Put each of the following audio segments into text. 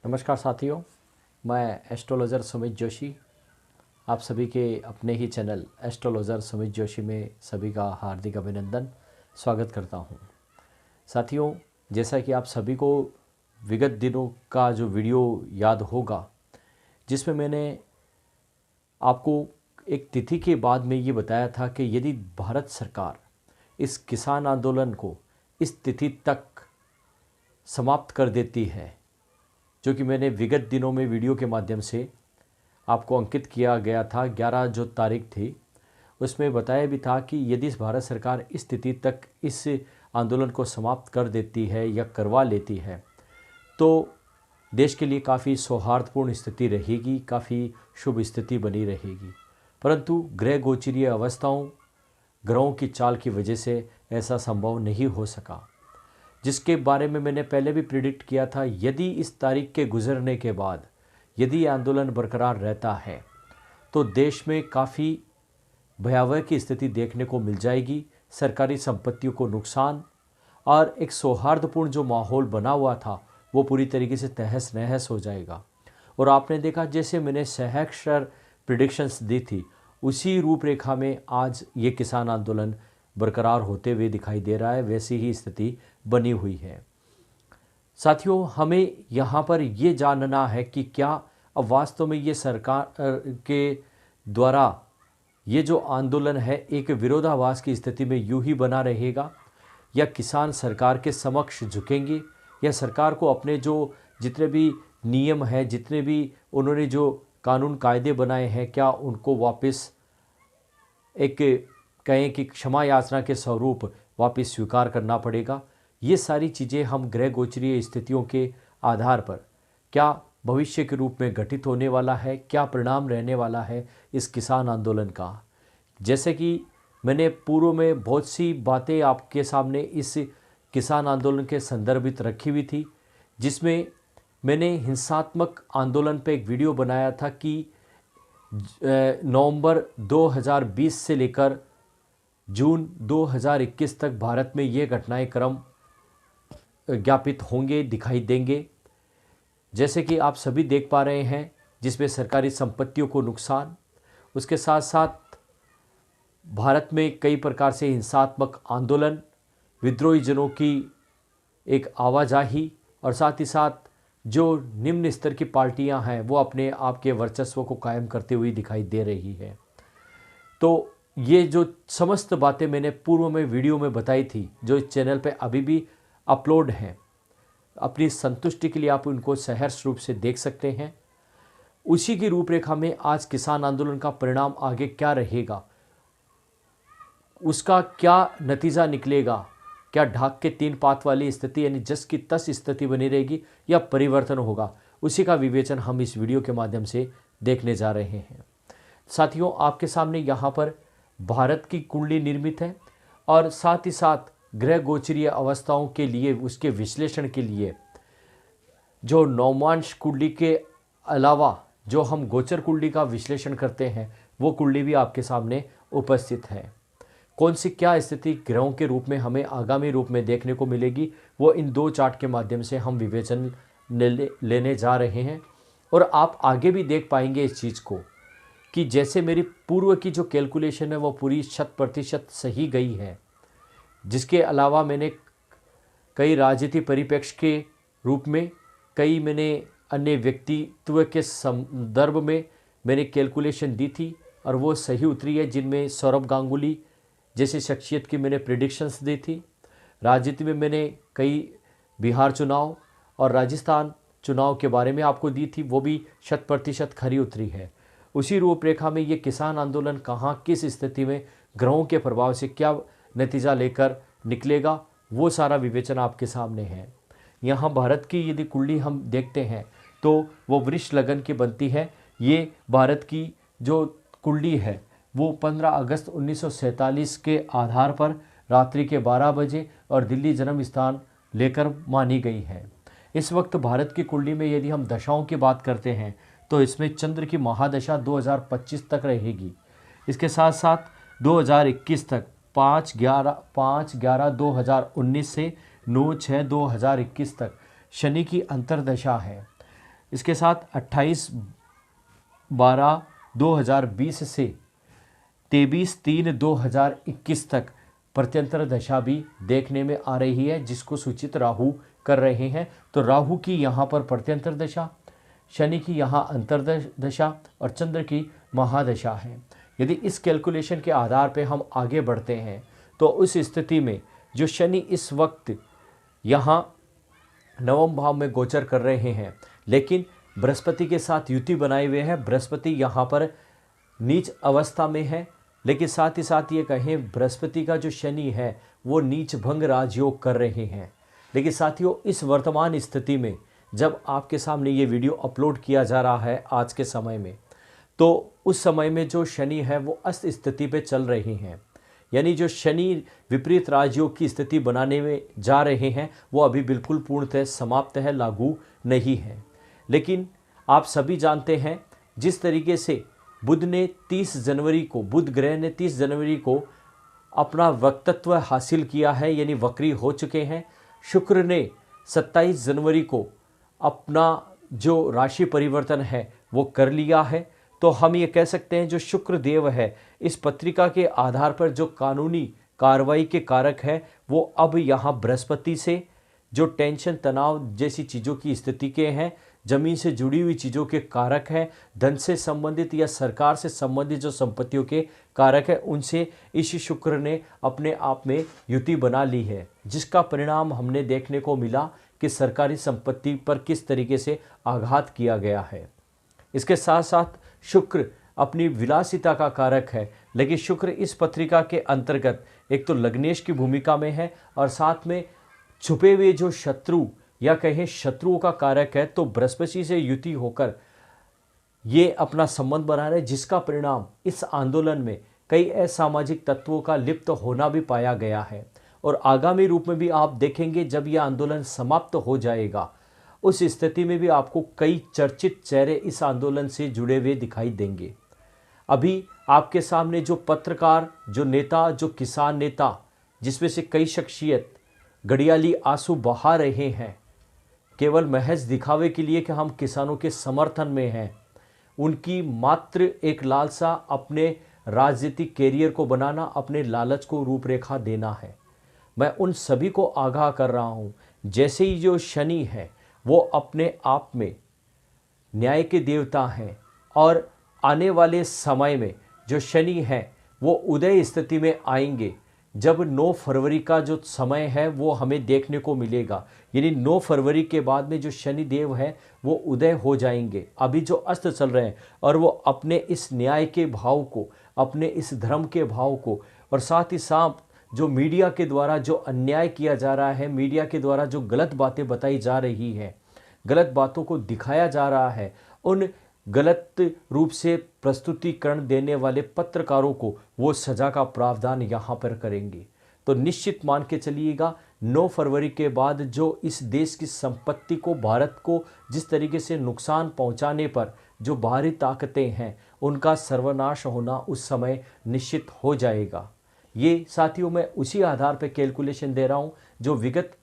नमस्कार साथियों, मैं एस्ट्रोलॉजर सुमित जोशी आप सभी के अपने ही चैनल एस्ट्रोलॉजर सुमित जोशी में सभी का हार्दिक अभिनंदन स्वागत करता हूं। साथियों, जैसा कि आप सभी को विगत दिनों का जो वीडियो याद होगा जिसमें मैंने आपको एक तिथि के बाद में ये बताया था कि यदि भारत सरकार इस किसान आंदोलन को इस तिथि तक समाप्त कर देती है, जो कि मैंने विगत दिनों में वीडियो के माध्यम से आपको अंकित किया गया था। 11 जो तारीख थी उसमें बताया भी था कि यदि भारत सरकार इस तिथि तक इस आंदोलन को समाप्त कर देती है या करवा लेती है तो देश के लिए काफ़ी सौहार्दपूर्ण स्थिति रहेगी, काफ़ी शुभ स्थिति बनी रहेगी। परंतु ग्रह गोचरीय अवस्थाओं, ग्रहों की चाल की वजह से ऐसा संभव नहीं हो सका, जिसके बारे में मैंने पहले भी प्रिडिक्ट किया था। यदि इस तारीख के गुजरने के बाद यदि आंदोलन बरकरार रहता है तो देश में काफ़ी भयावह की स्थिति देखने को मिल जाएगी। सरकारी संपत्तियों को नुकसान और एक सौहार्दपूर्ण जो माहौल बना हुआ था वो पूरी तरीके से तहस नहस हो जाएगा। और आपने देखा जैसे मैंने सहस्र प्रिडिक्शंस दी थी उसी रूपरेखा में आज ये किसान आंदोलन बरकरार होते हुए दिखाई दे रहा है, वैसी ही स्थिति बनी हुई है। साथियों, हमें यहाँ पर ये जानना है कि क्या अब वास्तव में ये सरकार के द्वारा ये जो आंदोलन है एक विरोधाभास की स्थिति में यूं ही बना रहेगा, या किसान सरकार के समक्ष झुकेंगे, या सरकार को अपने जो जितने भी नियम हैं, जितने भी उन्होंने जो कानून कायदे बनाए हैं, क्या उनको वापस एक कहें कि क्षमा याचना के स्वरूप वापस स्वीकार करना पड़ेगा। ये सारी चीज़ें हम ग्रह गोचरीय स्थितियों के आधार पर क्या भविष्य के रूप में घटित होने वाला है, क्या परिणाम रहने वाला है इस किसान आंदोलन का। जैसे कि मैंने पूर्व में बहुत सी बातें आपके सामने इस किसान आंदोलन के संदर्भित रखी हुई थी, जिसमें मैंने हिंसात्मक आंदोलन पे एक वीडियो बनाया था कि नवंबर 2020 से लेकर जून 2021 तक भारत में ये घटनाएं क्रम ज्ञापित होंगे, दिखाई देंगे। जैसे कि आप सभी देख पा रहे हैं, जिसमें सरकारी संपत्तियों को नुकसान, उसके साथ साथ भारत में कई प्रकार से हिंसात्मक आंदोलन, विद्रोही जनों की एक आवाजाही, और साथ ही साथ जो निम्न स्तर की पार्टियां हैं वो अपने आप के वर्चस्व को कायम करते हुए दिखाई दे रही है। तो ये जो समस्त बातें मैंने पूर्व में वीडियो में बताई थी, जो इस चैनल पे अभी भी अपलोड हैं, अपनी संतुष्टि के लिए आप उनको सहर्ष रूप से देख सकते हैं। उसी की रूपरेखा में आज किसान आंदोलन का परिणाम आगे क्या रहेगा, उसका क्या नतीजा निकलेगा, क्या ढाक के 3 पात वाली स्थिति यानी जस की तस स्थिति बनी रहेगी या परिवर्तन होगा, उसी का विवेचन हम इस वीडियो के माध्यम से देखने जा रहे हैं। साथियों, आपके सामने यहाँ पर भारत की कुंडली निर्मित है और साथ ही साथ ग्रह गोचरीय अवस्थाओं के लिए उसके विश्लेषण के लिए जो नवमांश कुंडली के अलावा जो हम गोचर कुंडली का विश्लेषण करते हैं वो कुंडली भी आपके सामने उपस्थित है। कौन सी क्या स्थिति ग्रहों के रूप में हमें आगामी रूप में देखने को मिलेगी वो इन 2 चार्ट के माध्यम से हम विवेचन लेने जा रहे हैं। और आप आगे भी देख पाएंगे इस चीज़ को कि जैसे मेरी पूर्व की जो कैलकुलेशन है वो पूरी 100% सही गई है, जिसके अलावा मैंने कई राजनीतिक परिप्रेक्ष्य के रूप में, कई मैंने अन्य व्यक्तित्व के संदर्भ में मैंने कैलकुलेशन दी थी और वो सही उतरी है, जिनमें सौरभ गांगुली जैसी शख्सियत की मैंने प्रेडिक्शंस दी थी। राजनीति में मैंने कई बिहार चुनाव और राजस्थान चुनाव के बारे में आपको दी थी, वो भी 100% खरी उतरी है। उसी रूपरेखा में ये किसान आंदोलन कहाँ किस स्थिति में ग्रहों के प्रभाव से क्या नतीजा लेकर निकलेगा वो सारा विवेचन आपके सामने है। यहाँ भारत की यदि कुंडली हम देखते हैं तो वो वृष लगन की बनती है। ये भारत की जो कुंडली है वो 15 अगस्त 1947 के आधार पर रात्रि के 12 बजे और दिल्ली जन्म स्थान लेकर मानी गई है। इस वक्त भारत की कुंडली में यदि हम दशाओं की बात करते हैं तो इसमें चंद्र की महादशा 2025 तक रहेगी। इसके साथ साथ 2021 तक 5/11/2019 से 9/6/2021 तक शनि की अंतर्दशा है। इसके साथ 28/12/2020 से 23/3/2021 तक प्रत्यंतर दशा भी देखने में आ रही है, जिसको सूचित राहु कर रहे हैं। तो राहु की यहाँ पर प्रत्यंतर दशा, शनि की यहाँ अंतर्दशा और चंद्र की महादशा है। यदि इस कैलकुलेशन के आधार पर हम आगे बढ़ते हैं तो उस स्थिति में जो शनि इस वक्त यहाँ नवम भाव में गोचर कर रहे हैं, लेकिन बृहस्पति के साथ युति बनाए हुए हैं। बृहस्पति यहाँ पर नीच अवस्था में है, लेकिन साथ ही साथ ये कहें बृहस्पति का जो शनि है वो नीच भंग राजयोग कर रहे हैं। लेकिन साथियों, इस वर्तमान स्थिति में जब आपके सामने ये वीडियो अपलोड किया जा रहा है आज के समय में, तो उस समय में जो शनि है वो अस्त स्थिति पे चल रहे हैं, यानी जो शनि विपरीत राजयोग की स्थिति बनाने में जा रहे हैं वो अभी बिल्कुल पूर्णतः समाप्त है, लागू नहीं है। लेकिन आप सभी जानते हैं जिस तरीके से बुध ने 30 जनवरी को, बुध ग्रह ने 30 जनवरी को अपना वक्तत्व हासिल किया है, यानी वक्री हो चुके हैं। शुक्र ने 27 जनवरी को अपना जो राशि परिवर्तन है वो कर लिया है। तो हम ये कह सकते हैं जो शुक्र देव है इस पत्रिका के आधार पर जो कानूनी कार्रवाई के कारक है वो अब यहाँ बृहस्पति से जो टेंशन तनाव जैसी चीज़ों की स्थिति के हैं, जमीन से जुड़ी हुई चीज़ों के कारक हैं, धन से संबंधित या सरकार से संबंधित जो संपत्तियों के कारक है, उनसे इस शुक्र ने अपने आप में युति बना ली है, जिसका परिणाम हमने देखने को मिला कि सरकारी संपत्ति पर किस तरीके से आघात किया गया है। इसके साथ साथ शुक्र अपनी विलासिता का कारक है, लेकिन शुक्र इस पत्रिका के अंतर्गत एक तो लग्नेश की भूमिका में है और साथ में छुपे हुए जो शत्रु या कहें शत्रुओं का कारक है। तो बृहस्पति से युति होकर ये अपना संबंध बना रहे, जिसका परिणाम इस आंदोलन में कई असामाजिक तत्वों का लिप्त होना भी पाया गया है। और आगामी रूप में भी आप देखेंगे जब यह आंदोलन समाप्त हो जाएगा, उस स्थिति में भी आपको कई चर्चित चेहरे इस आंदोलन से जुड़े हुए दिखाई देंगे। अभी आपके सामने जो पत्रकार, जो नेता, जो किसान नेता, जिसमें से कई शख्सियत घड़ियाली आंसू बहा रहे हैं केवल महज दिखावे के लिए कि हम किसानों के समर्थन में हैं, उनकी मात्र एक लालसा अपने राजनीतिक कैरियर को बनाना, अपने लालच को रूपरेखा देना है। मैं उन सभी को आगाह कर रहा हूं, जैसे ही जो शनि है वो अपने आप में न्याय के देवता हैं और आने वाले समय में जो शनि है वो उदय स्थिति में आएंगे। जब 9 फरवरी का जो समय है वो हमें देखने को मिलेगा, यानी 9 फरवरी के बाद में जो शनि देव है वो उदय हो जाएंगे। अभी जो अस्त चल रहे हैं और वो अपने इस न्याय के भाव को, अपने इस धर्म के भाव को, और साथ ही साथ जो मीडिया के द्वारा जो अन्याय किया जा रहा है, मीडिया के द्वारा जो गलत बातें बताई जा रही है, गलत बातों को दिखाया जा रहा है, उन गलत रूप से प्रस्तुतिकरण देने वाले पत्रकारों को वो सज़ा का प्रावधान यहाँ पर करेंगे। तो निश्चित मान के चलिएगा 9 फरवरी के बाद जो इस देश की संपत्ति को, भारत को जिस तरीके से नुकसान पहुँचाने पर जो बाहरी ताकतें हैं उनका सर्वनाश होना उस समय निश्चित हो जाएगा। ये साथियों मैं उसी आधार पर कैलकुलेशन दे रहा हूँ जो विगत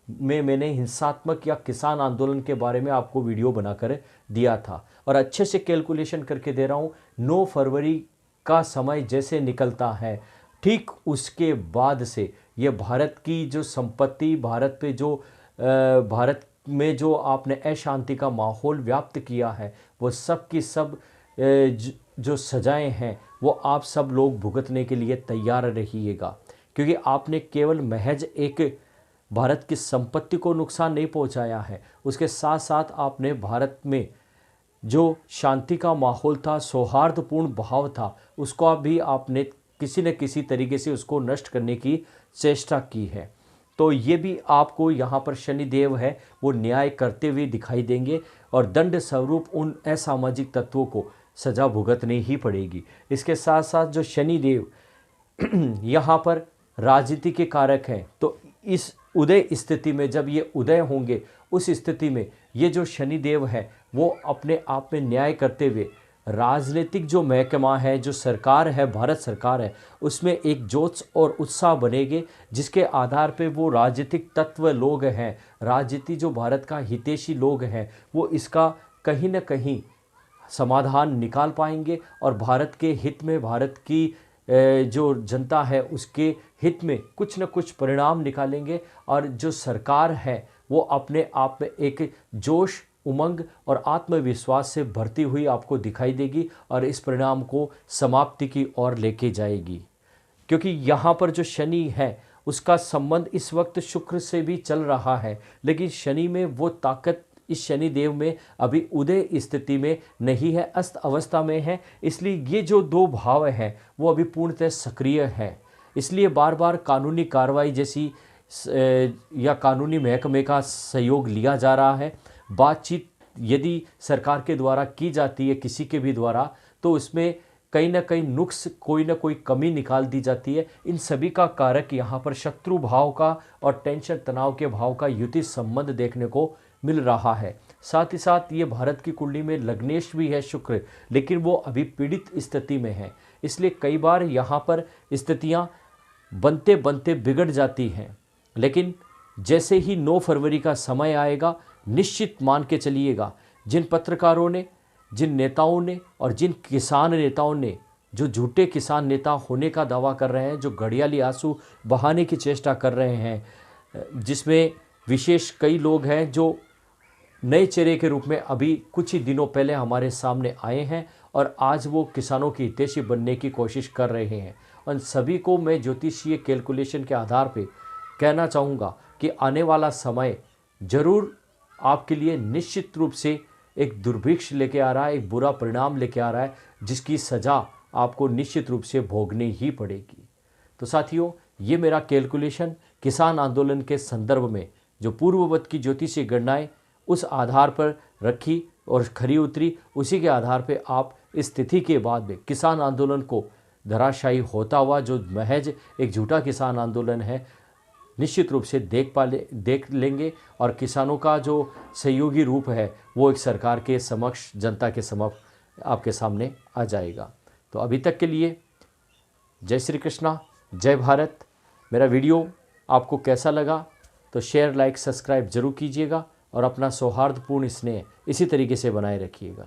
में मैंने हिंसात्मक या किसान आंदोलन के बारे में आपको वीडियो बनाकर दिया था, और अच्छे से कैलकुलेशन करके दे रहा हूँ। 9 फरवरी का समय जैसे निकलता है, ठीक उसके बाद से ये भारत की जो संपत्ति, भारत पे जो भारत में जो आपने अशांति का माहौल व्याप्त किया है, वो सब की सब जो सजाएं हैं वो आप सब लोग भुगतने के लिए तैयार रहिएगा, क्योंकि आपने केवल महज एक भारत की संपत्ति को नुकसान नहीं पहुंचाया है, उसके साथ साथ आपने भारत में जो शांति का माहौल था, सौहार्दपूर्ण भाव था, उसको भी आपने किसी न किसी तरीके से उसको नष्ट करने की चेष्टा की है। तो ये भी आपको यहाँ पर शनिदेव है वो न्याय करते हुए दिखाई देंगे और दंड स्वरूप उन असामाजिक तत्वों को सज़ा भुगतनी ही पड़ेगी। इसके साथ साथ जो शनिदेव यहाँ पर राजनीति के कारक हैं, तो इस उदय स्थिति में जब ये उदय होंगे उस स्थिति में ये जो शनिदेव है वो अपने आप में न्याय करते हुए राजनीतिक जो महकमा है, जो सरकार है, भारत सरकार है, उसमें एक जोश और उत्साह बनेंगे, जिसके आधार पे वो राजनीतिक तत्व लोग हैं, राजनीति जो भारत का हितैषी लोग हैं, वो इसका कहीं न कहीं समाधान निकाल पाएंगे और भारत के हित में, भारत की जो जनता है उसके हित में कुछ न कुछ परिणाम निकालेंगे। और जो सरकार है वो अपने आप में एक जोश, उमंग और आत्मविश्वास से भरती हुई आपको दिखाई देगी और इस परिणाम को समाप्ति की ओर लेके जाएगी। क्योंकि यहाँ पर जो शनि है उसका संबंध इस वक्त शुक्र से भी चल रहा है, लेकिन शनि में वो ताकत इस शनि देव में अभी उदय स्थिति में नहीं है, अस्त अवस्था में है। इसलिए ये जो दो भाव हैं वो अभी पूर्णतः सक्रिय है। इसलिए बार बार कानूनी कार्रवाई जैसी या कानूनी महकमे का सहयोग लिया जा रहा है। बातचीत यदि सरकार के द्वारा की जाती है किसी के भी द्वारा, तो उसमें कहीं ना कहीं नुक्स, कोई ना कोई कमी निकाल दी जाती है। इन सभी का कारक यहाँ पर शत्रु भाव का और टेंशन तनाव के भाव का युति संबंध देखने को मिल रहा है। साथ ही साथ ये भारत की कुंडली में लग्नेश भी है शुक्र, लेकिन वो अभी पीड़ित स्थिति में है। इसलिए कई बार यहाँ पर स्थितियाँ बनते बनते बिगड़ जाती हैं। लेकिन जैसे ही 9 फरवरी का समय आएगा, निश्चित मान के चलिएगा, जिन पत्रकारों ने, जिन नेताओं ने और जिन किसान नेताओं ने, जो झूठे किसान नेता होने का दावा कर रहे हैं, जो घड़ियाली आंसू बहाने की चेष्टा कर रहे हैं, जिसमें विशेष कई लोग हैं जो नए चेहरे के रूप में अभी कुछ ही दिनों पहले हमारे सामने आए हैं और आज वो किसानों की हितैषी बनने की कोशिश कर रहे हैं। उन सभी को मैं ज्योतिषीय कैलकुलेशन के आधार पे कहना चाहूँगा कि आने वाला समय जरूर आपके लिए निश्चित रूप से एक दुर्भिक्ष लेके आ रहा है, एक बुरा परिणाम लेके आ रहा है, जिसकी सज़ा आपको निश्चित रूप से भोगनी ही पड़ेगी। तो साथियों, ये मेरा कैलकुलेशन किसान आंदोलन के संदर्भ में जो पूर्ववत की ज्योतिषीय गणनाएं उस आधार पर रखी और खरी उतरी, उसी के आधार पर आप इस तिथि के बाद में किसान आंदोलन को धराशायी होता हुआ, जो महज एक झूठा किसान आंदोलन है, निश्चित रूप से देख लेंगे और किसानों का जो सहयोगी रूप है वो एक सरकार के समक्ष, जनता के समक्ष आपके सामने आ जाएगा। तो अभी तक के लिए जय श्री कृष्णा, जय भारत। मेरा वीडियो आपको कैसा लगा तो शेयर, लाइक, सब्सक्राइब जरूर कीजिएगा और अपना सौहार्दपूर्ण स्नेह इसी तरीके से बनाए रखिएगा।